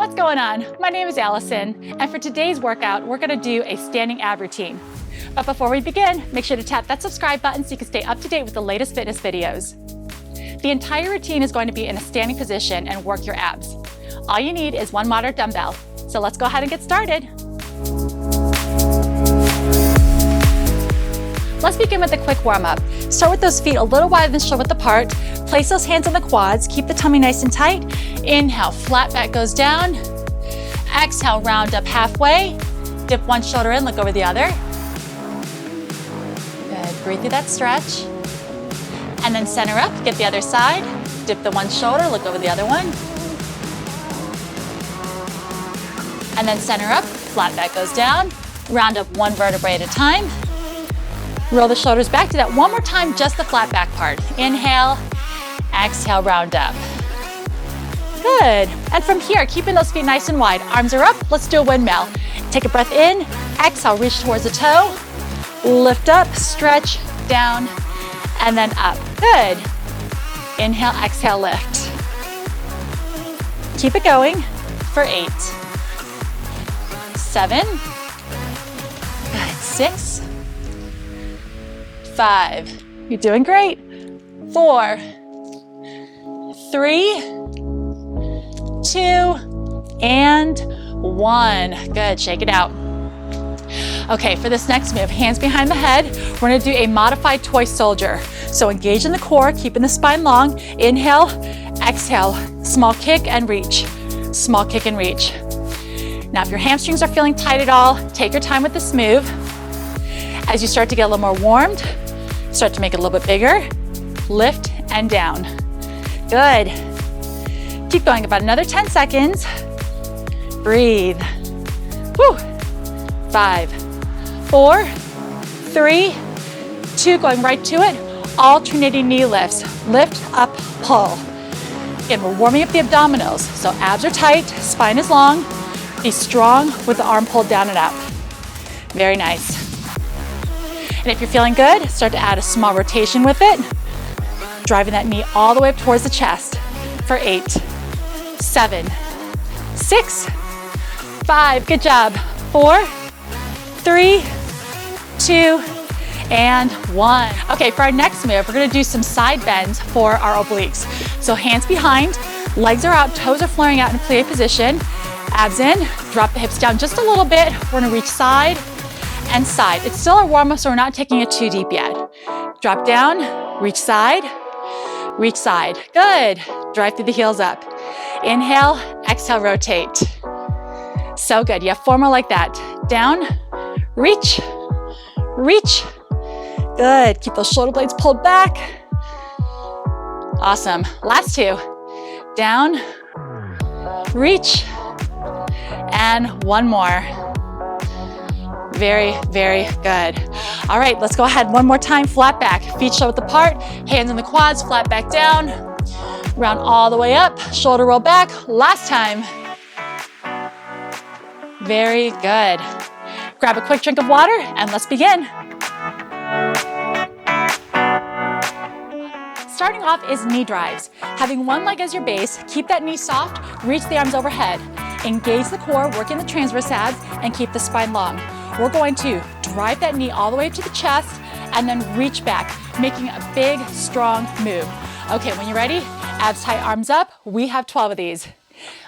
What's going on? My name is Allison, and for today's workout, we're gonna do a standing ab routine. But before we begin, make sure to tap that subscribe button so you can stay up to date with the latest fitness videos. The entire routine is going to be in a standing position and work your abs. All you need is one moderate dumbbell. So let's go ahead and get started. Let's begin with a quick warm-up. Start with those feet a little wider than shoulder width apart. Place those hands on the quads. Keep the tummy nice and tight. Inhale, flat back goes down. Exhale, round up halfway. Dip one shoulder in, look over the other. Good, breathe through that stretch. And then center up, get the other side. Dip the one shoulder, look over the other one. And then center up, flat back goes down. Round up one vertebrae at a time. Roll the shoulders back. Do that one more time, just the flat back part. Inhale, exhale, round up. Good. And from here, keeping those feet nice and wide. Arms are up. Let's do a windmill. Take a breath in. Exhale, reach towards the toe. Lift up, stretch, down, and then up. Good. Inhale, exhale, lift. Keep it going for 8, 7, good, 6, 5, you're doing great. 4, 3, 2, and 1. Good, shake it out. Okay, for this next move, hands behind the head, we're gonna do a modified toy soldier. So engage in the core, keeping the spine long. Inhale, exhale, small kick and reach. Small kick and reach. Now, if your hamstrings are feeling tight at all, take your time with this move. As you start to get a little more warmed, start to make it a little bit bigger. Lift and down. Good. Keep going about another 10 seconds. Breathe. Woo. 5, 4, 3, 2, going right to it. Alternating knee lifts. Lift, up, pull. Again, we're warming up the abdominals. So abs are tight, spine is long. Be strong with the arm pulled down and up. Very nice. And if you're feeling good, start to add a small rotation with it. Driving that knee all the way up towards the chest for 8, 7, 6, 5, good job. 4, 3, 2, and 1. Okay, for our next move, we're gonna do some side bends for our obliques. So hands behind, legs are out, toes are flaring out in plie position. Abs in, drop the hips down just a little bit. We're gonna reach side and side. It's still our warm-up, so we're not taking it too deep yet. Drop down, reach side, reach side. Good. Drive through the heels up. Inhale, exhale, rotate. So good. You have 4 more like that. Down, reach, reach. Good. Keep those shoulder blades pulled back. Awesome. Last 2. Down, reach, and 1 more. Very, very good. All right, let's go ahead one more time. Flat back, feet shoulder width apart, hands on the quads, flat back down. Round all the way up, shoulder roll back. Last time. Very good. Grab a quick drink of water and let's begin. Starting off is knee drives. Having one leg as your base, keep that knee soft, reach the arms overhead. Engage the core, working the transverse abs, and keep the spine long. We're going to drive that knee all the way to the chest and then reach back, making a big, strong move. Okay, when you're ready, abs tight, arms up. We have 12 of these.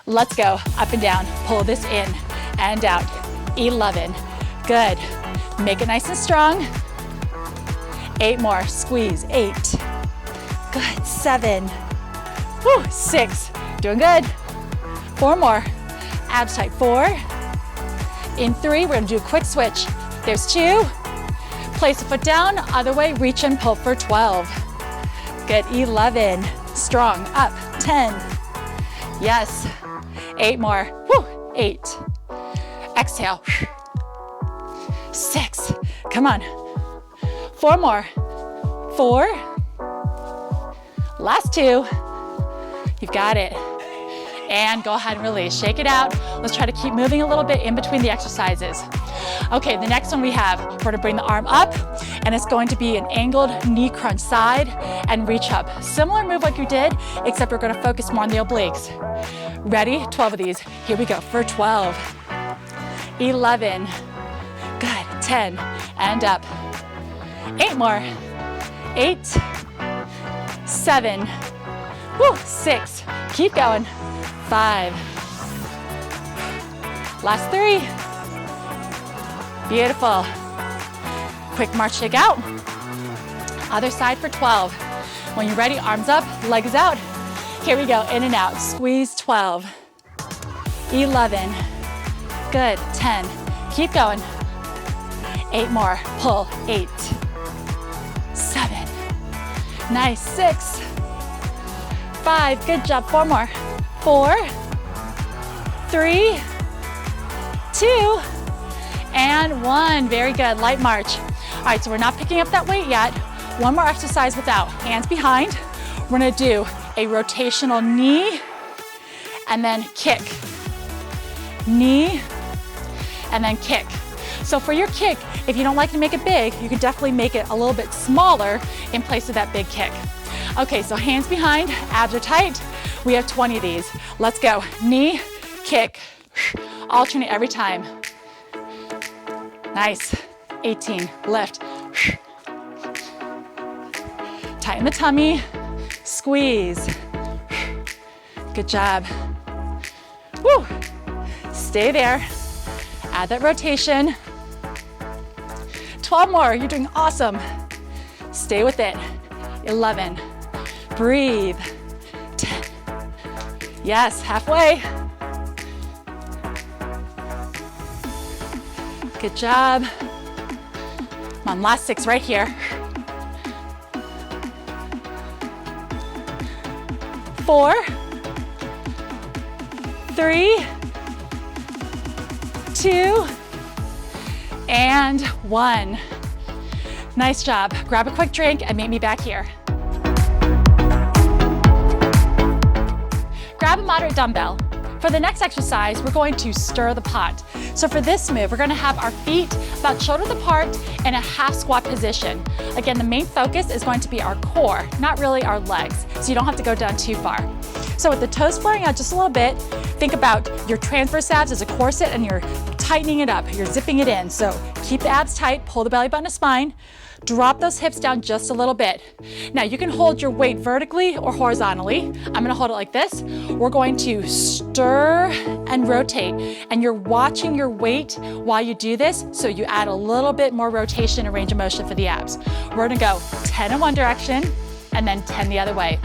Let's go, up and down. Pull this in and out. 11, good. Make it nice and strong. 8 more, squeeze, 8. Good, 7. Woo, 6, doing good. 4 more, abs tight, 4. In 3, we're gonna do a quick switch. There's 2. Place a foot down, other way, reach and pull for 12. Good, 11. Strong, up, 10. Yes, 8 more. Woo, 8. Exhale. 6, come on. 4 more. 4. Last 2. You've got it. And go ahead and release. Shake it out. Let's try to keep moving a little bit in between the exercises. Okay, the next one we have, we're gonna bring the arm up and it's going to be an angled knee crunch side and reach up. Similar move like you did, except we're gonna focus more on the obliques. Ready? 12 of these. Here we go for 12, 11, good, 10, and up. 8 more, 8, 7, woo, 6, keep going, 5, last 3, beautiful. Quick march shake out. Other side for 12. When you're ready, arms up, legs out. Here we go, in and out. Squeeze 12, 11, good, 10. Keep going. 8 more, pull, 8, 7, nice, 6, 5, good job, 4 more, 4, 3, 2, and 1. Very good, light march. All right, so we're not picking up that weight yet. One more exercise without, hands behind. We're gonna do a rotational knee and then kick. Knee and then kick. So for your kick, if you don't like to make it big, you can definitely make it a little bit smaller in place of that big kick. Okay, so hands behind, abs are tight. We have 20 of these. Let's go. Knee, kick. Alternate every time. Nice. 18, lift. Tighten the tummy, squeeze. Good job. Woo. Stay there. Add that rotation. 12 more, you're doing awesome. Stay with it. 11, breathe. 10, yes, halfway. Good job. Come on, last 6 right here. 4, 3, 2, and 1. Nice job. Grab a quick drink and meet me back here. Grab a moderate dumbbell. For the next exercise, we're going to stir the pot. So for this move, we're gonna have our feet about shoulder width apart in a half squat position. Again, the main focus is going to be our core, not really our legs, so you don't have to go down too far. So with the toes flaring out just a little bit, think about your transverse abs as a corset and you're tightening it up, you're zipping it in. So keep the abs tight, pull the belly button to spine, drop those hips down just a little bit. Now you can hold your weight vertically or horizontally. I'm gonna hold it like this. We're going to stir and rotate, and you're watching your weight while you do this, so you add a little bit more rotation and range of motion for the abs. We're gonna go 10 in one direction and then 10 the other way.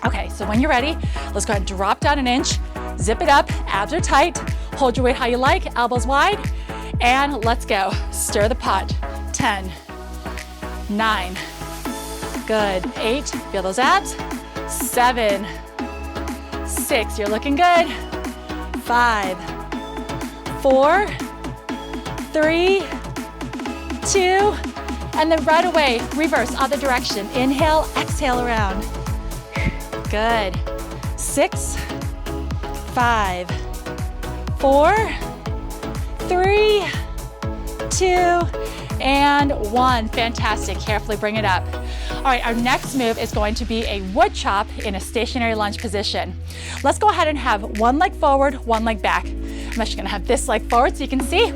Okay, so when you're ready, let's go ahead and drop down an inch, zip it up, abs are tight, hold your weight how you like, elbows wide, and let's go. Stir the pot. 10, 9, good, 8, feel those abs, 7, 6, you're looking good, 5, 4, 3, 2, and then right away, reverse, other direction. Inhale, exhale around. Good. 6, 5, 4, 3, 2, and 1. Fantastic. Carefully bring it up. All right, our next move is going to be a wood chop in a stationary lunge position. Let's go ahead and have one leg forward, one leg back. I'm actually gonna have this leg forward so you can see.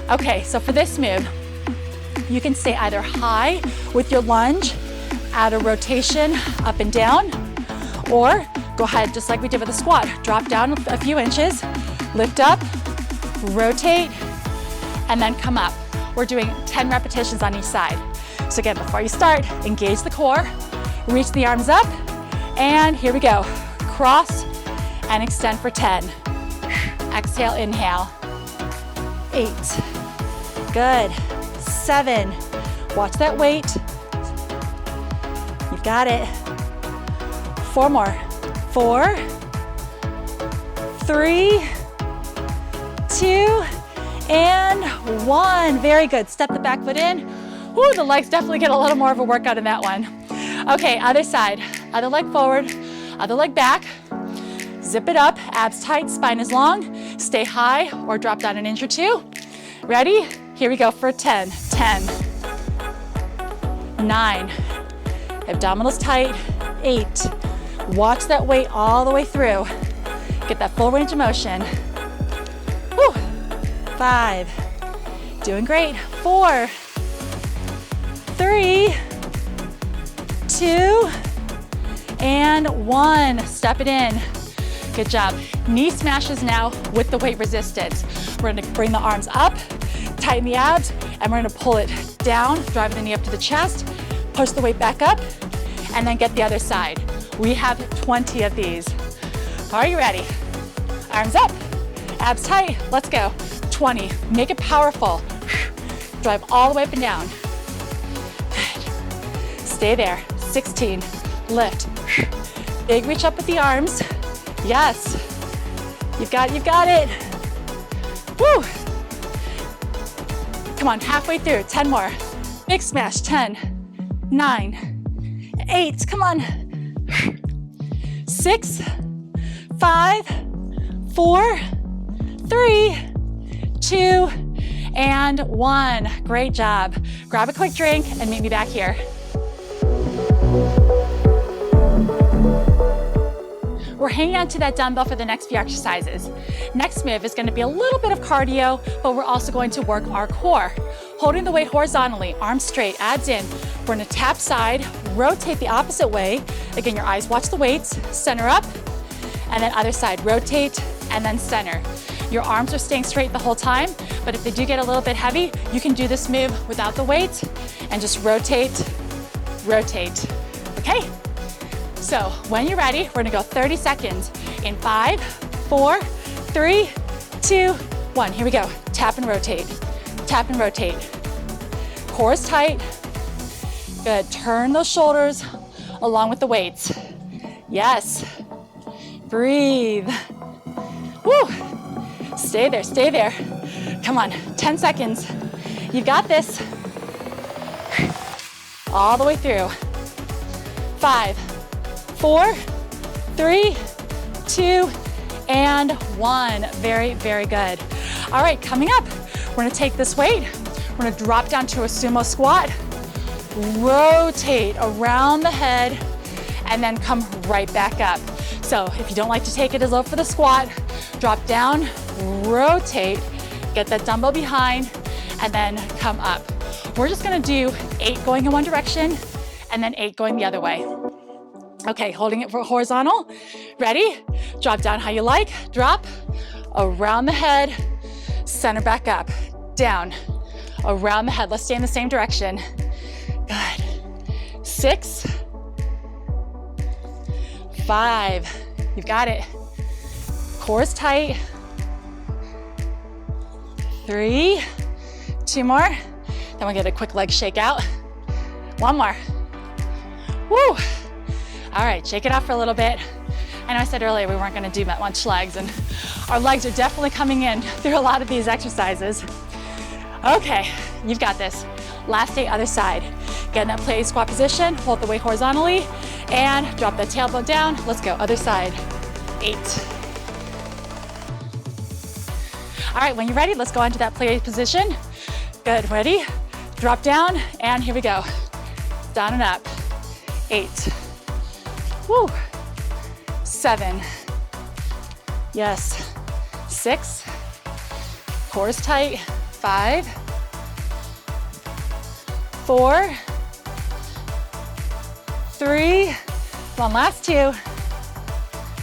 Okay, so for this move, you can stay either high with your lunge, add a rotation up and down, or go ahead, just like we did with the squat, drop down a few inches, lift up, rotate, and then come up. We're doing 10 repetitions on each side. So again, before you start, engage the core, reach the arms up, and here we go. Cross and extend for 10. Exhale, inhale. 8, good. 7, watch that weight. You've got it. 4 more. 4, 3, 2, and 1. Very good. Step the back foot in. Ooh, the legs definitely get a little more of a workout in that one. Okay, other side. Other leg forward, other leg back. Zip it up, abs tight, spine is long. Stay high or drop down an inch or two. Ready? Here we go for 10. 10, 9, abdominals tight, 8. Watch that weight all the way through. Get that full range of motion. Woo. 5, doing great. 4, 3, 2, and 1. Step it in. Good job. Knee smashes now with the weight resistance. We're gonna bring the arms up, tighten the abs, and we're gonna pull it down, driving the knee up to the chest, push the weight back up, and then get the other side. We have 20 of these. Are you ready? Arms up, abs tight, let's go. 20, make it powerful. Drive all the way up and down. Good. Stay there. 16, lift. Big reach up with the arms. Yes, you've got it. Woo. Come on, halfway through, 10 more. Big smash, 10, 9, 8, come on. 6, 5, 4, 3, 2, and 1. Great job. Grab a quick drink and meet me back here. We're hanging on to that dumbbell for the next few exercises. Next move is going to be a little bit of cardio, but we're also going to work our core. Holding the weight horizontally, arms straight, abs in. We're going to tap side, rotate the opposite way. Again, your eyes watch the weights, center up, and then other side, rotate, and then center. Your arms are staying straight the whole time, but if they do get a little bit heavy, you can do this move without the weight and just rotate, rotate, okay? So when you're ready, we're gonna go 30 seconds in 5, 4, 3, 2, 1. Here we go. Tap and rotate. Tap and rotate. Core is tight. Good. Turn those shoulders along with the weights. Yes. Breathe. Woo. Stay there, stay there. Come on, 10 seconds. You got this. All the way through. 5, 4, 3, 2, and 1. Very, very good. All right, coming up, we're gonna take this weight, we're gonna drop down to a sumo squat, rotate around the head, and then come right back up. So if you don't like to take it as low for the squat, drop down, rotate, get that dumbbell behind, and then come up. We're just gonna do 8 going in one direction, and then 8 going the other way. Okay, holding it for horizontal. Ready? Drop down how you like. Drop, around the head, center back up, down, around the head. Let's stay in the same direction. Good. 6, 5, you've got it. Core is tight. 3, 2 more. Then we'll get a quick leg shake out. 1 more. Woo. All right, shake it out for a little bit. I know I said earlier we weren't gonna do much legs, and our legs are definitely coming in through a lot of these exercises. Okay, you've got this. Last 8, other side. Get in that plate squat position, hold the weight horizontally, and drop that tailbone down. Let's go, other side. 8. All right, when you're ready, let's go into that plate position. Good, ready? Drop down, and here we go. Down and up. 8. Woo. 7. Yes. 6. Core is tight. 5. 4. 3. One last 2.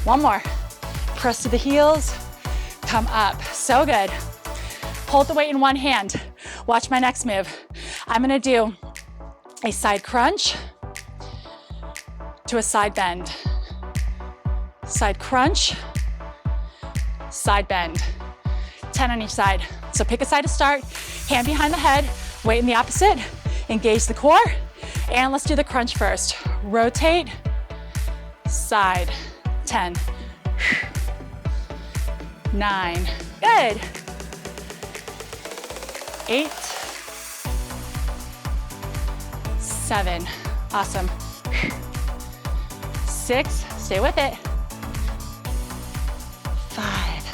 1 more. Press to the heels. Come up. So good. Hold the weight in one hand. Watch my next move. I'm gonna do a side crunch to a side bend. Side crunch, side bend. 10 on each side. So pick a side to start, hand behind the head, weight in the opposite, engage the core, and let's do the crunch first. Rotate, side, 10, 9, good. 8, 7, awesome. 6, stay with it. 5,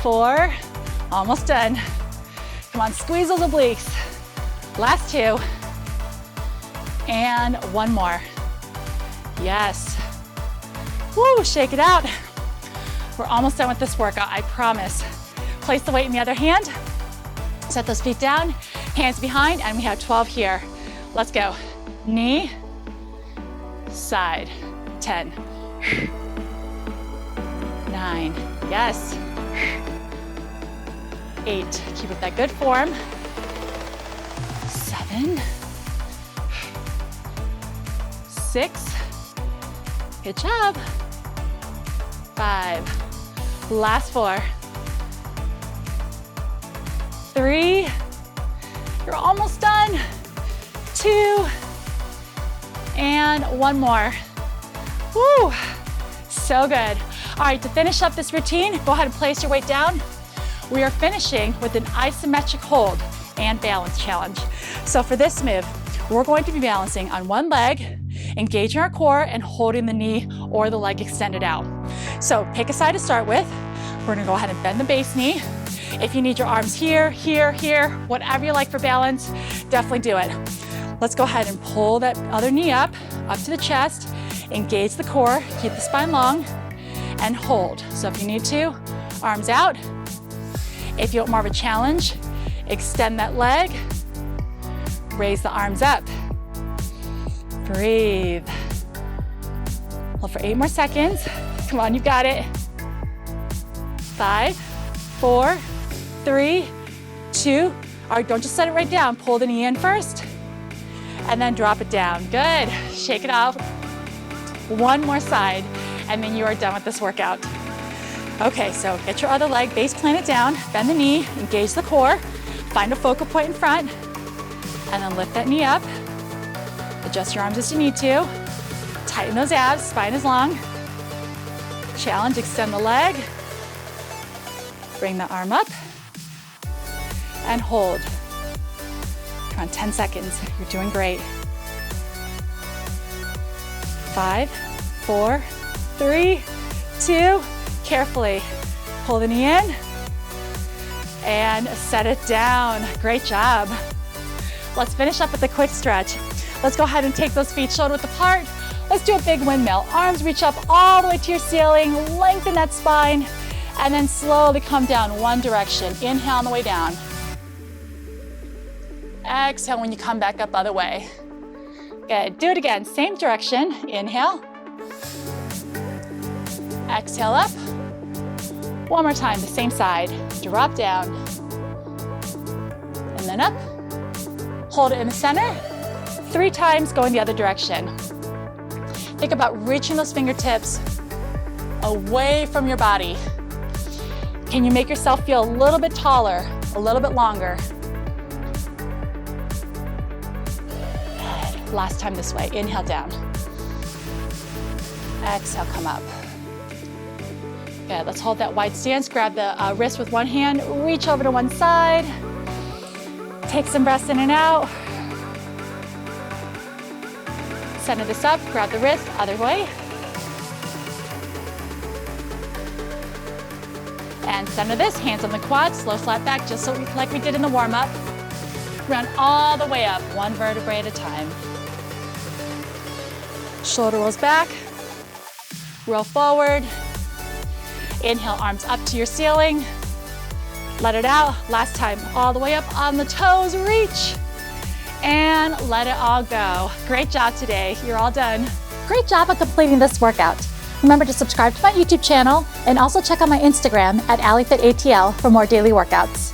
4, almost done. Come on, squeeze those obliques. Last 2. And 1 more. Yes. Woo, shake it out. We're almost done with this workout, I promise. Place the weight in the other hand. Set those feet down, hands behind, and we have 12 here. Let's go. Knee, side, 10. 9, yes. 8, keep it that good form. 7, 6, good job. 5, last 4. 3, you're almost done. 2, and 1 more. Woo, so good. All right, to finish up this routine, go ahead and place your weight down. We are finishing with an isometric hold and balance challenge. So for this move, we're going to be balancing on one leg, engaging our core and holding the knee or the leg extended out. So pick a side to start with. We're gonna go ahead and bend the base knee. If you need your arms here, here, here, whatever you like for balance, definitely do it. Let's go ahead and pull that other knee up to the chest, engage the core, keep the spine long, and hold. So if you need to, arms out. If you want more of a challenge, extend that leg, raise the arms up. Breathe. Hold for 8 more seconds. Come on, you've got it. 5, 4, 3, 2. All right, don't just set it right down. Pull the knee in first, and then drop it down. Good. Shake it off. 1 more side, and then you are done with this workout. Okay, so get your other leg, base plant it down, bend the knee, engage the core, find a focal point in front, and then lift that knee up. Adjust your arms as you need to. Tighten those abs, spine is long. Challenge, extend the leg. Bring the arm up, and hold. Come on, 10 seconds. You're doing great. 5, 4, 3, 2. Carefully pull the knee in and set it down. Great job. Let's finish up with a quick stretch. Let's go ahead and take those feet shoulder width apart. Let's do a big windmill. Arms reach up all the way to your ceiling, lengthen that spine, and then slowly come down one direction. Inhale on the way down. Exhale when you come back up other way. Good, do it again, same direction. Inhale. Exhale up. One more time, the same side. Drop down. And then up. Hold it in the center. 3 times, go in the other direction. Think about reaching those fingertips away from your body. Can you make yourself feel a little bit taller, a little bit longer? Good. Last time this way. Inhale down. Exhale, come up. Good, let's hold that wide stance. Grab the wrist with one hand, reach over to one side. Take some breaths in and out. Center this up, grab the wrist, other way. And center this, hands on the quad, slow flat back, just so like we did in the warm-up. Round all the way up, one vertebrae at a time. Shoulder rolls back, roll forward. Inhale, arms up to your ceiling. Let it out. Last time, all the way up on the toes, reach. And let it all go. Great job today. You're all done. Great job on completing this workout. Remember to subscribe to my YouTube channel and also check out my Instagram at Allyfitatl for more daily workouts.